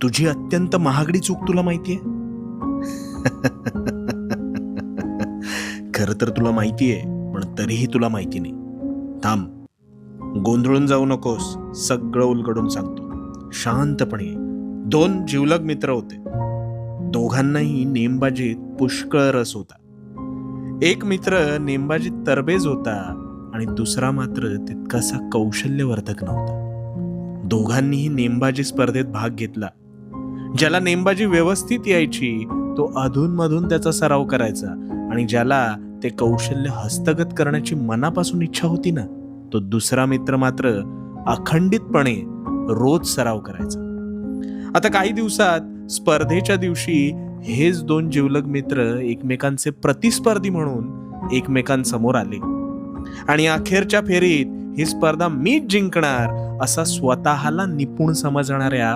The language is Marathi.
तुझी अत्यंत महागडी चूक तुला माहितीये? खरं तर तुला माहितीये, पण तरीही तुला माहिती नाही. थांब, गोंधळून जाऊ नकोस. सगळं उलगडून सांगतो शांतपणे. 2 जिवलग मित्र होते. दोघांनाही नेमबाजीत पुष्कळ रस होता. एक मित्र नेमबाजीत तरबेज होता आणि दुसरा मात्र तितकासा कौशल्यवर्धक नव्हता. दोघांनीही नेमबाजी स्पर्धेत भाग घेतला. ज्याला नेमबाजी व्यवस्थित यायची तो अधूनमधून त्याचा सराव करायचा, आणि ज्याला ते कौशल्य हस्तगत करण्याची मनापासून इच्छा होती ना, तो दुसरा मित्र मात्र अखंडितपणे रोज सराव करायचा. आता काही दिवसात स्पर्धेच्या दिवशी हेच 2 जिवलग मित्र एकमेकांचे प्रतिस्पर्धी म्हणून एकमेकांसमोर आले, आणि अखेरच्या फेरीत ही स्पर्धा मीच जिंकणार असा स्वतःला निपुण समजणाऱ्या